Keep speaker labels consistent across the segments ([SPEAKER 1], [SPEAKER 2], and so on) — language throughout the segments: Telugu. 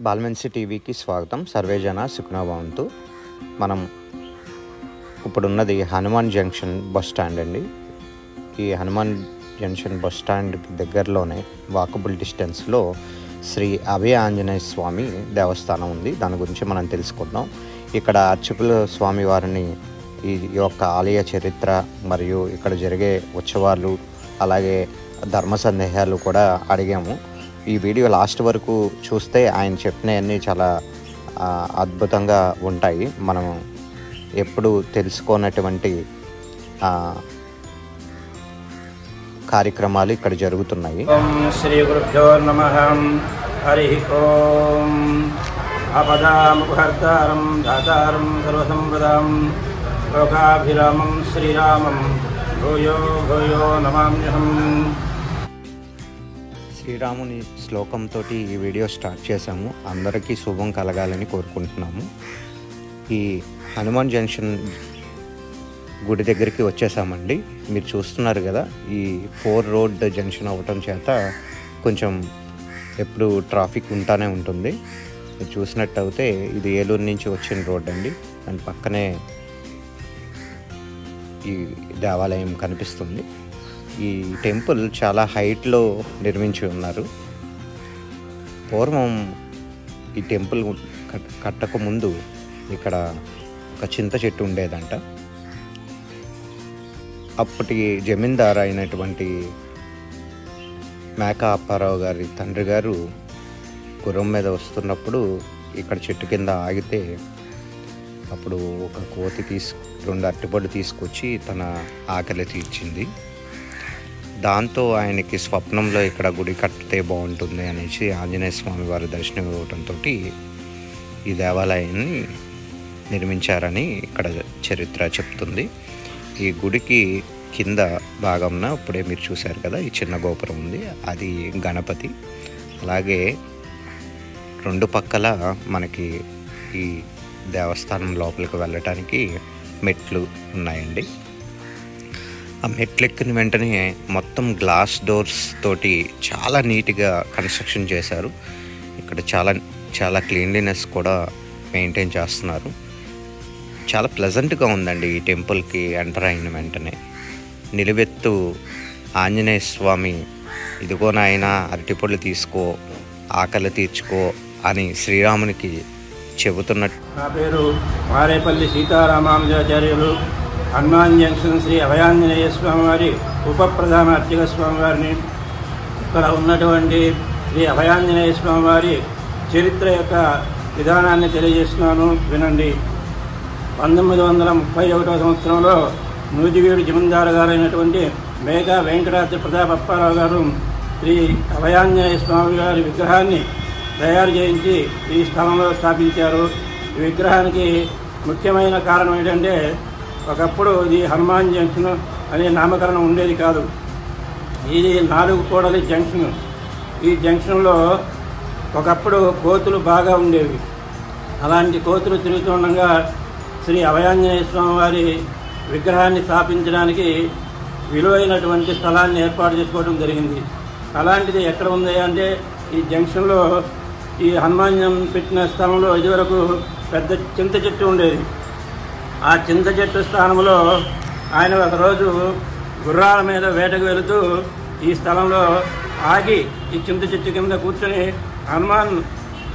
[SPEAKER 1] బాల్మెన్సీ టీవీకి స్వాగతం. సర్వేజన సుఖనోభవంతు. మనం ఇప్పుడున్నది హనుమాన్ జంక్షన్ బస్ స్టాండ్ అండి. ఈ హనుమాన్ జంక్షన్ బస్ స్టాండ్కి దగ్గరలోనే వాకబుల్ డిస్టెన్స్లో శ్రీ అభయ ఆంజనేయ స్వామి దేవస్థానం ఉంది. దాని గురించి మనం తెలుసుకుందాం. ఇక్కడ అర్చకుల స్వామి వారిని ఈ యొక్క ఆలయ చరిత్ర మరియు ఇక్కడ జరిగే ఉత్సవాలు అలాగే ధర్మ సందేహాలు కూడా అడిగాము. ఈ వీడియో లాస్ట్ వరకు చూస్తే ఆయన చెప్పినవన్నీ చాలా అద్భుతంగా ఉంటాయి. మనం ఎప్పుడు తెలుసుకోనటువంటి కార్యక్రమాలు ఇక్కడ జరుగుతున్నాయి.
[SPEAKER 2] శ్రీ గురుభ్యో నమః. హరి ఓం. ఆపదాముపహర్తారం దాతారం సర్వసంపదాం లోకాభిరామం శ్రీరామం భూయో భూయో నమామ్యహం.
[SPEAKER 1] శ్రీరాముని శ్లోకంతో ఈ వీడియో స్టార్ట్ చేశాము. అందరికీ శుభం కలగాలని కోరుకుంటున్నాము. ఈ హనుమాన్ జంక్షన్ గుడి దగ్గరికి వచ్చేసామండి. మీరు చూస్తున్నారు కదా, ఈ 4 రోడ్ జంక్షన్ అవ్వటం చేత కొంచెం ఎప్పుడు ట్రాఫిక్ ఉంటానే ఉంటుంది. మీరు చూసినట్టు అయితే ఇది ఏలూరు నుంచి వచ్చిన రోడ్ అండి. దాని పక్కనే ఈ దేవాలయం కనిపిస్తుంది. ఈ టెంపుల్ చాలా హైట్లో నిర్మించి ఉన్నారు. పూర్వం ఈ టెంపుల్ కట్టక ముందు ఇక్కడ ఒక చింత చెట్టు ఉండేదంట. అప్పటి జమీందారు అయినటువంటి మేకా అప్పారావు గారి తండ్రి గారు గుర్రం మీద వస్తున్నప్పుడు ఇక్కడ చెట్టు కింద ఆగితే అప్పుడు ఒక కోతి 2 అరటిపళ్ళు తీసుకొచ్చి తన ఆకలి తీర్చింది. దాంతో ఆయనకి స్వప్నంలో ఇక్కడ గుడి కట్టితే బాగుంటుంది అనేసి ఆంజనేయ స్వామి వారి దర్శనం ఇవ్వడంతో ఈ దేవాలయాన్ని నిర్మించారని ఇక్కడ చరిత్ర చెప్తుంది. ఈ గుడికి కింద భాగంన ఇప్పుడే మీరు చూశారు కదా, ఈ చిన్న గోపురం ఉంది, అది గణపతి. అలాగే 2 పక్కల మనకి ఈ దేవస్థానం లోపలికి వెళ్ళటానికి మెట్లు ఉన్నాయండి. ఆ మెట్లు ఎక్కిన వెంటనే మొత్తం గ్లాస్ డోర్స్ తోటి చాలా నీట్గా కన్స్ట్రక్షన్ చేశారు. ఇక్కడ చాలా క్లీన్లీనెస్ కూడా మెయింటైన్ చేస్తున్నారు. చాలా ప్లెజెంట్గా ఉందండి. ఈ టెంపుల్కి ఎంటర్ అయిన వెంటనే నిలువెత్తు ఆంజనేయ స్వామి, ఇదిగో నాయనా అరటిపళ్ళు తీసుకో, ఆకలి తీర్చుకో అని శ్రీరామునికి చెబుతున్నట్టు.
[SPEAKER 2] నా పేరు మారేపల్లి సీతారామానుజాచార్యులు. హనుమాన్ జంక్షన్ శ్రీ అభయాంజనేయ స్వామి వారి ఉప ప్రధాన అర్చక స్వామి వారిని. ఇక్కడ ఉన్నటువంటి శ్రీ అభయాంజనేయ స్వామి వారి చరిత్ర యొక్క విధానాన్ని తెలియజేస్తున్నాను, వినండి. 1931 సంవత్సరంలో నూజివీడు జమీందారు గారైనటువంటి మేఘా వెంకటాద్రి ప్రతాప్ అప్పారావు గారు శ్రీ అభయాంజనేయ స్వామి గారి విగ్రహాన్ని తయారు చేయించి ఈ స్థలంలో స్థాపించారు. ఈ విగ్రహానికి ముఖ్యమైన కారణం ఏంటంటే, ఒకప్పుడు ఇది హనుమాన్ జంక్షన్ అనే నామకరణం ఉండేది కాదు. ఇది 4 కూడలి జంక్షన్. ఈ జంక్షన్లో ఒకప్పుడు కోతులు బాగా ఉండేవి. అలాంటి కోతులు తిరుగుతుండగా శ్రీ అభయాంజనేయ స్వామి వారి విగ్రహాన్ని స్థాపించడానికి విలువైనటువంటి స్థలాన్ని ఏర్పాటు చేసుకోవడం జరిగింది. అలాంటిది ఎక్కడ ఉంది అంటే, ఈ జంక్షన్లో ఈ హనుమాన్ పెట్టిన స్థలంలో ఇదివరకు పెద్ద చింత చెట్టు ఉండేది. ఆ చింత చెట్టు స్థానంలో ఆయన ఒకరోజు గుర్రాల మీద వేటకు వెళుతూ ఈ స్థలంలో ఆగి ఈ చింత చెట్టు కింద కూర్చొని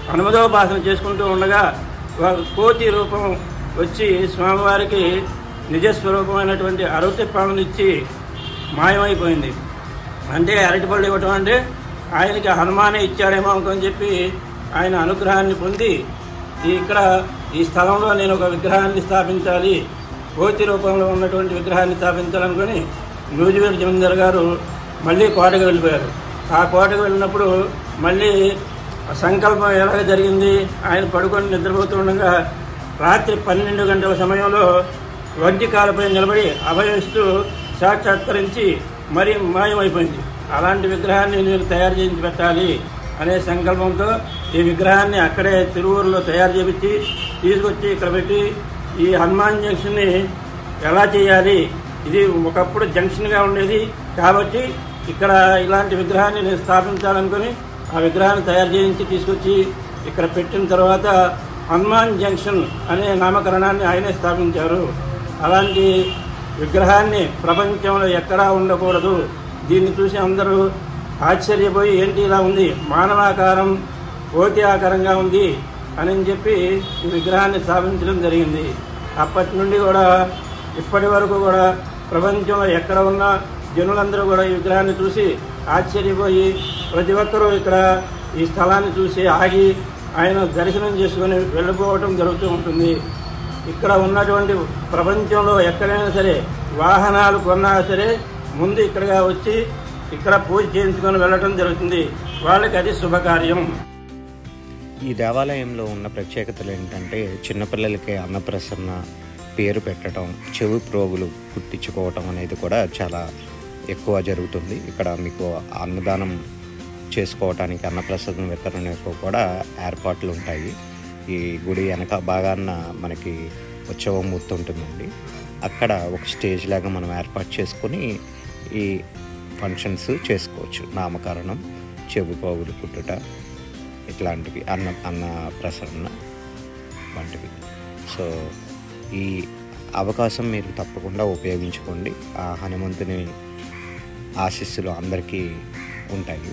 [SPEAKER 2] హనుమదోపాసన చేసుకుంటూ ఉండగా ఒక కోతి రూపం వచ్చి స్వామివారికి నిజస్వరూపమైనటువంటి అరటి పళ్ళను ఇచ్చి మాయమైపోయింది. అంటే అరటిపళ్ళు ఇవ్వటం అంటే ఆయనకి హనుమానే ఇచ్చాడేమో అని చెప్పి ఆయన అనుగ్రహాన్ని పొంది ఇక్కడ ఈ స్థలంలో నేను ఒక విగ్రహాన్ని స్థాపించాలి, కోతి రూపంలో ఉన్నటువంటి విగ్రహాన్ని స్థాపించాలనుకుని నూజివీడు జమీందారు గారు మళ్ళీ కోటకు వెళ్ళిపోయారు. ఆ కోటకు వెళ్ళినప్పుడు మళ్ళీ సంకల్పం ఎలాగ జరిగింది, ఆయన పడుకొని నిద్రపోతుండగా రాత్రి 12 గంటల సమయంలో వంటి కాలపై నిలబడి అభయమిస్తూ సాక్షాత్కరించి మరీ మాయమైపోయింది. అలాంటి విగ్రహాన్ని నేను తయారు చేయించి పెట్టాలి అనే సంకల్పంతో ఈ విగ్రహాన్ని అక్కడే తిరువూరులో తయారు చేయించి తీసుకొచ్చి ఇక్కడ పెట్టి ఈ హనుమాన్ జంక్షన్ని ఎలా చేయాలి, ఇది ఒకప్పుడు జంక్షన్గా ఉండేది కాబట్టి ఇక్కడ ఇలాంటి విగ్రహాన్ని నేను స్థాపించాలనుకుని ఆ విగ్రహాన్ని తయారు చేయించి తీసుకొచ్చి ఇక్కడ పెట్టిన తర్వాత హనుమాన్ జంక్షన్ అనే నామకరణాన్ని ఆయనే స్థాపించారు. అలాంటి విగ్రహాన్ని ప్రపంచంలో ఎక్కడా ఉండకూడదు. దీన్ని చూసి అందరూ ఆశ్చర్యపోయి ఏంటి ఇలా ఉంది, మానవాకారం కోతి ఆకారంగా ఉంది అని చెప్పి ఈ విగ్రహాన్ని స్థాపించడం జరిగింది. అప్పటి నుండి కూడా ఇప్పటి వరకు కూడా ప్రపంచంలో ఎక్కడ ఉన్న జనులందరూ కూడా ఈ విగ్రహాన్ని చూసి ఆశ్చర్యపోయి ప్రతి ఒక్కరూ ఇక్కడ ఈ స్థలాన్ని చూసి ఆగి ఆయన దర్శనం చేసుకొని వెళ్ళిపోవటం జరుగుతూ ఉంటుంది. ఇక్కడ ఉన్నటువంటి ప్రపంచంలో ఎక్కడైనా సరే వాహనాలు కొన్నా సరే ముందు ఇక్కడగా వచ్చి ఇక్కడ పూజ చేయించుకొని వెళ్ళటం జరుగుతుంది. వాళ్ళకి అది శుభకార్యం.
[SPEAKER 1] ఈ దేవాలయంలో ఉన్న ప్రత్యేకతలు ఏంటంటే చిన్నపిల్లలకి అన్నప్రసన్న పేరు పెట్టడం, చెవి ప్రోగులు కుట్టించుకోవటం అనేది కూడా చాలా ఎక్కువ జరుగుతుంది. ఇక్కడ మీకు అన్నదానం చేసుకోవటానికి అన్నప్రసాదం వితరణకు కూడా ఏర్పాట్లు ఉంటాయి. ఈ గుడి వెనక భాగాన మనకి ఉత్సవం మూర్తి ఉంటుందండి. అక్కడ ఒక స్టేజ్ లాగా మనం ఏర్పాటు చేసుకొని ఈ ఫంక్షన్స్ చేసుకోవచ్చు. నామకరణం, చెవి పోగులు కుట్టుట ఇట్లాంటివి, అన్న ప్రసరణ వంటివి. సో ఈ అవకాశం మీరు తప్పకుండా ఉపయోగించుకోండి. ఆ హనుమంతుని ఆశీస్సులు అందరికీ ఉంటాయి.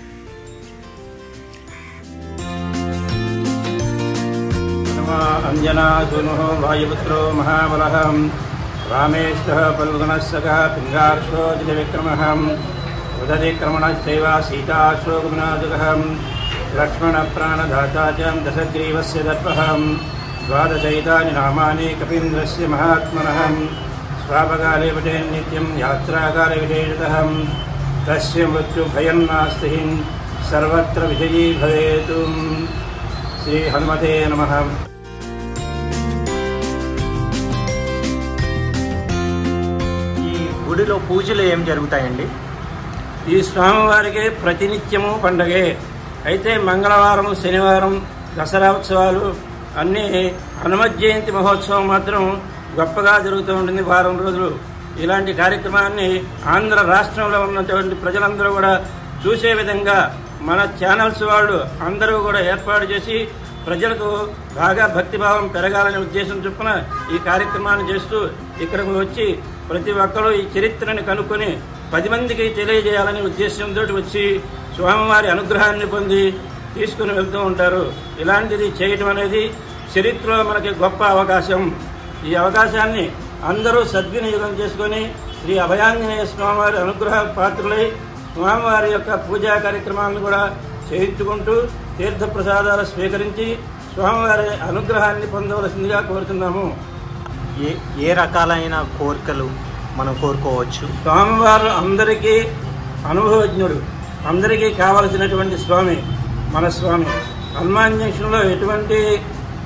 [SPEAKER 2] అంజనాసూను వాయుపుత్రో మహాబలః రామేశ్వరः పల్గుణస్సఖः పింగార్షో జితవిక్రమः ఉదతిక్రమణశ్చైవ సీతాశ్లోకమునాదుకः లక్ష్మణప్రాణదాతా చ దశగ్రీవస్య దర్పः ద్వాదశైతాని నామాని కపీంద్రస్య మహాత్మనः స్వాపకాలే పఠేన్ నిత్యం యాత్రాకాలే విశేషతః తస్య మృత్యుభయం నాస్తి సర్వత్ర విజయీ భవేతు. శ్రీ హనుమతే నమః.
[SPEAKER 3] ఈ గుడిలో పూజలు ఏం జరుగుతాయండి?
[SPEAKER 2] ఈ స్వామివారికి ప్రతినిత్యము పండగే. అయితే మంగళవారం, శనివారం దసరా ఉత్సవాలు అన్నీ, హనుమత్ జయంతి మహోత్సవం మాత్రం గొప్పగా జరుగుతూ ఉంటుంది వారం రోజులు. ఇలాంటి కార్యక్రమాన్ని ఆంధ్ర రాష్ట్రంలో ఉన్నటువంటి ప్రజలందరూ కూడా చూసే విధంగా మన ఛానల్స్ వాళ్ళు అందరూ కూడా ఏర్పాటు చేసి ప్రజలకు బాగా భక్తిభావం పెరగాలనే ఉద్దేశం చొప్పున ఈ కార్యక్రమాన్ని చేస్తూ ఇక్కడికి వచ్చి ప్రతి ఒక్కరూ ఈ చరిత్రని కనుక్కొని 10 మందికి తెలియజేయాలనే ఉద్దేశంతో వచ్చి స్వామివారి అనుగ్రహాన్ని పొంది తీసుకుని వెళ్తూ ఉంటారు. ఇలాంటిది చేయటం అనేది చరిత్రలో మనకి గొప్ప అవకాశం. ఈ అవకాశాన్ని అందరూ సద్వినియోగం చేసుకొని శ్రీ అభయాంజనేయ స్వామివారి అనుగ్రహ పాత్రులై స్వామివారి యొక్క పూజా కార్యక్రమాలను కూడా చేయించుకుంటూ తీర్థప్రసాదాలు స్వీకరించి స్వామివారి అనుగ్రహాన్ని పొందవలసిందిగా కోరుతున్నాము.
[SPEAKER 3] ఏ రకాలైన కోరికలు మనం కోరుకోవచ్చు?
[SPEAKER 2] స్వామివారు అందరికీ అనుభవజ్ఞుడు, అందరికీ కావలసినటువంటి స్వామి మన స్వామి. హనుమాన్ జంక్షన్లో ఎటువంటి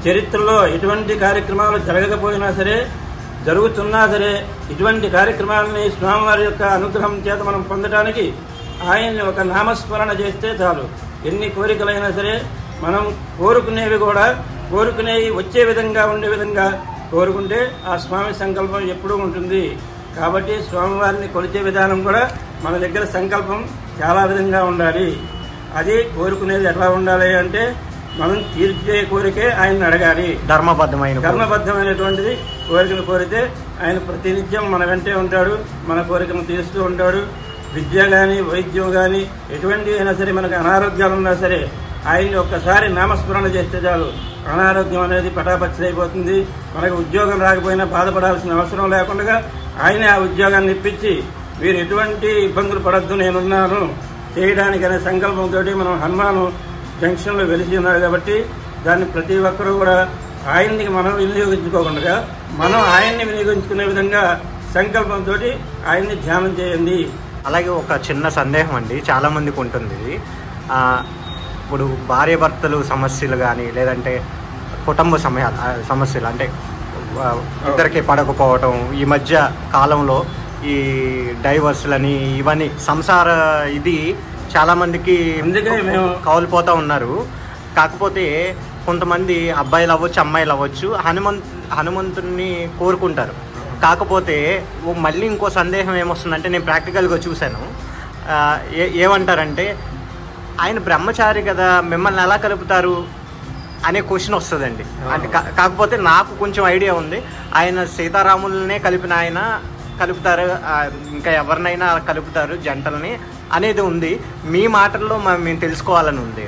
[SPEAKER 2] చరిత్రలో ఎటువంటి కార్యక్రమాలు జరగకపోయినా సరే, జరుగుతున్నా సరే, ఇటువంటి కార్యక్రమాలని స్వామివారి యొక్క అనుగ్రహం చేత మనం పొందడానికి ఆయన్ని ఒక నామస్మరణ చేస్తే చాలు. ఎన్ని కోరికలైనా సరే మనం కోరుకునేవి కూడా కోరుకునేవి వచ్చే విధంగా ఉండే విధంగా కోరుకుంటే ఆ స్వామి సంకల్పం ఎప్పుడూ ఉంటుంది. కాబట్టి స్వామివారిని కొలిచే విధానం కూడా మన దగ్గర సంకల్పం చాలా విధంగా ఉండాలి. అది కోరుకునేది ఎట్లా ఉండాలి అంటే మనం తీర్చే కోరికే ఆయన్ని అడగాలి. ధర్మబద్ధమైనటువంటిది కోరికను కోరితే ఆయన ప్రతినిత్యం మన వెంటే ఉంటాడు, మన కోరికను తీరుస్తూ ఉంటాడు. విద్య కానీ, వైద్యం కానీ, ఎటువంటి అయినా సరే మనకు అనారోగ్యాలు ఉన్నా సరే ఆయన్ని ఒక్కసారి నామస్మరణ చేస్తే చాలు అనారోగ్యం అనేది పటాపచ్చిదైపోతుంది. మనకు ఉద్యోగం రాకపోయినా బాధపడాల్సిన అవసరం లేకుండా ఆయనే ఆ ఉద్యోగాన్ని ఇప్పించి మీరు ఎటువంటి ఇబ్బందులు పడద్దు, నేనున్నాను చేయడానికి అనే సంకల్పంతో మనం హనుమాను జంక్షన్లో వెలిసి ఉన్నాడు. కాబట్టి దాన్ని ప్రతి ఒక్కరూ కూడా ఆయన్ని మనం వినియోగించుకోకుండా మనం ఆయన్ని వినియోగించుకునే విధంగా సంకల్పంతో ఆయన్ని ధ్యానం చేయండి.
[SPEAKER 3] అలాగే ఒక చిన్న సందేహం అండి, చాలా మందికి ఉంటుంది. ఇప్పుడు భార్యాభర్తలు సమస్యలు కానీ, లేదంటే కుటుంబ సమస్యలు అంటే ఇద్దరికి పడకపోవటం, ఈ మధ్య కాలంలో ఈ డైవర్స్లని ఇవన్నీ సంసార ఇది చాలా మందికి కౌలిపోతూ ఉన్నారు. కాకపోతే కొంతమంది అబ్బాయిలు అవ్వచ్చు, అమ్మాయిలు అవ్వచ్చు, హనుమంతుని కోరుకుంటారు. కాకపోతే మళ్ళీ ఇంకో సందేహం ఏమొస్తుందంటే, నేను ప్రాక్టికల్గా చూశాను. ఏమంటారంటే ఆయన బ్రహ్మచారి కదా, మిమ్మల్ని ఎలా కలుపుతారు అనే క్వశ్చన్ వస్తుందండి. అంటే కాకపోతే నాకు కొంచెం ఐడియా ఉంది, ఆయన సీతారాములనే కలిపిన ఆయన కలుపుతారు, ఇంకా ఎవరినైనా కలుపుతారు జంటల్ని అనేది ఉంది. మీ మాటల్లో మేము తెలుసుకోవాలని ఉంది.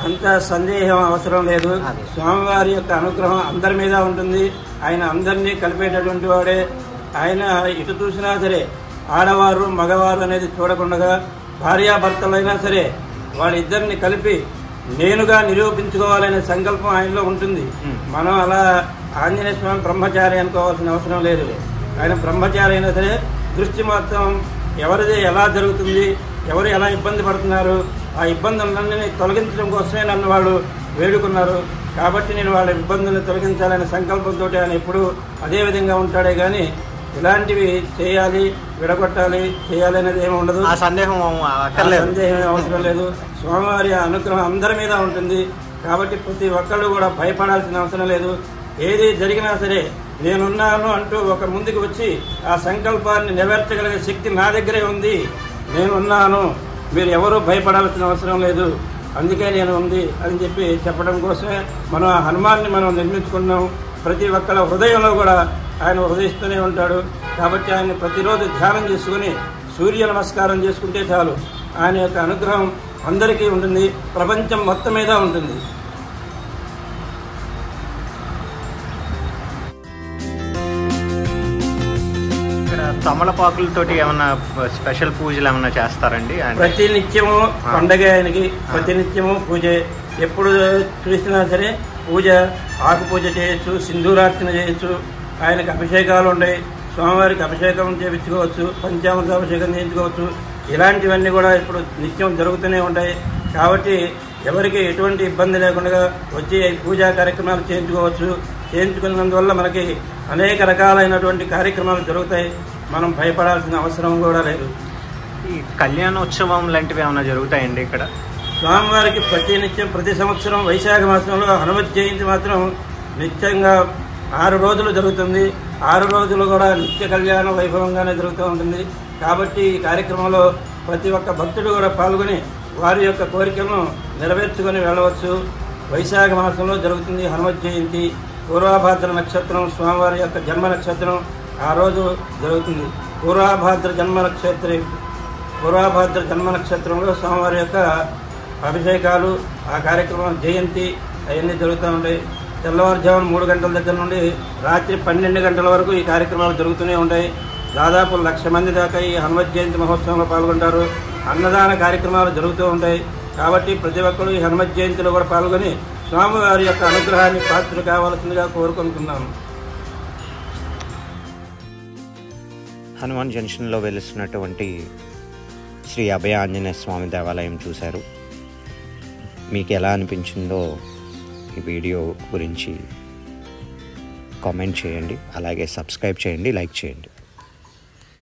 [SPEAKER 2] అంత సందేహం అవసరం లేదు. స్వామివారి యొక్క అనుగ్రహం అందరి మీద ఉంటుంది. ఆయన అందరినీ కలిపేటటువంటి వాడే. ఆయన ఇటు చూసినా సరే ఆడవారు మగవారు అనేది చూడకుండా భార్యాభర్తలైనా సరే వాళ్ళిద్దరిని కలిపి నేనుగా నిరూపించుకోవాలనే సంకల్పం ఆయనలో ఉంటుంది. మనం అలా ఆంజనేయ స్వామి బ్రహ్మచారి అనుకోవాల్సిన అవసరం లేదు. ఆయన బ్రహ్మచారి అయినా సరే దృష్టి మొత్తం ఎవరిది ఎలా జరుగుతుంది, ఎవరు ఎలా ఇబ్బంది పడుతున్నారు, ఆ ఇబ్బందులన్నీ తొలగించడం కోసమే నన్ను వాళ్ళు వేడుకున్నారు. కాబట్టి నేను వాళ్ళ ఇబ్బందులను తొలగించాలనే సంకల్పంతో ఆయన ఎప్పుడు అదే విధంగా ఉంటాడే కానీ ఇలాంటివి చేయాలి, విడగొట్టాలి, చేయాలి అనేది ఏమి ఉండదు.
[SPEAKER 3] ఆ సందేహం
[SPEAKER 2] అవసరం లేదు. స్వామివారి అనుగ్రహం అందరి మీద ఉంటుంది. కాబట్టి ప్రతి ఒక్కళ్ళు కూడా భయపడాల్సిన అవసరం లేదు. ఏది జరిగినా సరే నేనున్నాను అంటూ ఒక ముందుకు వచ్చి ఆ సంకల్పాన్ని నెరవేర్చగలిగే శక్తి నా దగ్గరే ఉంది, నేనున్నాను, మీరు ఎవరూ భయపడాల్సిన అవసరం లేదు, అందుకే నేను ఉంది అని చెప్పి చెప్పడం కోసమే మనం ఆ హనుమాన్ని మనం నిర్మించుకున్నాం. ప్రతి ఒక్కళ్ళ హృదయంలో కూడా ఆయన హృదయిస్తూనే ఉంటాడు. కాబట్టి ఆయన ప్రతిరోజు ధ్యానం చేసుకుని సూర్య నమస్కారం చేసుకుంటే చాలు, ఆయన యొక్క అనుగ్రహం అందరికీ ఉంటుంది, ప్రపంచం మొత్తం మీద ఉంటుంది.
[SPEAKER 3] ఇక్కడ తమలపాకులతోటి ఏమన్నా స్పెషల్ పూజలు ఏమన్నా చేస్తారండి?
[SPEAKER 2] ప్రతి నిత్యము పండగ ఆయనకి, ప్రతి నిత్యము పూజ. ఎప్పుడు చూసినా సరే పూజ, ఆకు పూజ చేయొచ్చు, సింధూరార్చన చేయొచ్చు, ఆయనకు అభిషేకాలు ఉంటాయి, స్వామివారికి అభిషేకం చేయించుకోవచ్చు, పంచామృత అభిషేకం చేయించుకోవచ్చు. ఇలాంటివన్నీ కూడా ఇప్పుడు నిత్యం జరుగుతూనే ఉంటాయి. కాబట్టి ఎవరికి ఎటువంటి ఇబ్బంది లేకుండా వచ్చి పూజా కార్యక్రమాలు చేయించుకోవచ్చు. చేయించుకున్నందువల్ల మనకి అనేక రకాలైనటువంటి కార్యక్రమాలు జరుగుతాయి. మనం భయపడాల్సిన అవసరం కూడా లేదు.
[SPEAKER 3] ఈ కళ్యాణోత్సవం లాంటివి ఏమైనా జరుగుతాయండి ఇక్కడ?
[SPEAKER 2] స్వామివారికి ప్రతి సంవత్సరం వైశాఖ మాసంలో హనుమత్ జయంతి మాత్రం నిత్యంగా 6 రోజులు జరుగుతుంది. 6 రోజులు కూడా నిత్య కళ్యాణ వైభవంగానే జరుగుతూ ఉంటుంది. కాబట్టి ఈ కార్యక్రమంలో ప్రతి ఒక్క భక్తుడు కూడా పాల్గొని వారి యొక్క కోరికలను నెరవేర్చుకొని వెళ్ళవచ్చు. వైశాఖ మాసంలో జరుగుతుంది హనుమత్ జయంతి. పూర్వభాద్ర నక్షత్రం స్వామివారి యొక్క జన్మ నక్షత్రం ఆ రోజు జరుగుతుంది. పూర్వభాద్ర జన్మ నక్షత్రంలో స్వామివారి యొక్క అభిషేకాలు, ఆ కార్యక్రమం జయంతి అవన్నీ జరుగుతూ ఉంటాయి. తెల్లవారుజామున 3 గంటల దగ్గర నుండి రాత్రి 12 గంటల వరకు ఈ కార్యక్రమాలు జరుగుతూనే ఉంటాయి. దాదాపు 1,00,000 మంది దాకా ఈ హనుమత్ జయంతి మహోత్సవంలో పాల్గొంటారు. అన్నదాన కార్యక్రమాలు జరుగుతూ ఉంటాయి. కాబట్టి ప్రతి ఒక్కరు ఈ హనుమత్ జయంతిలో కూడా పాల్గొని స్వామివారి యొక్క అనుగ్రహాన్ని పాత్ర కావాల్సిందిగా కోరుకుంటున్నాము.
[SPEAKER 1] హనుమాన్ జంక్షన్లో వెలుస్తున్నటువంటి శ్రీ అభయ ఆంజనేయ స్వామి దేవాలయం చూశారు. మీకు ఎలా అనిపించిందో ఈ వీడియో గురించి కామెంట్ చేయండి, అలాగే సబ్స్క్రైబ్ చేయండి, లైక్ చేయండి.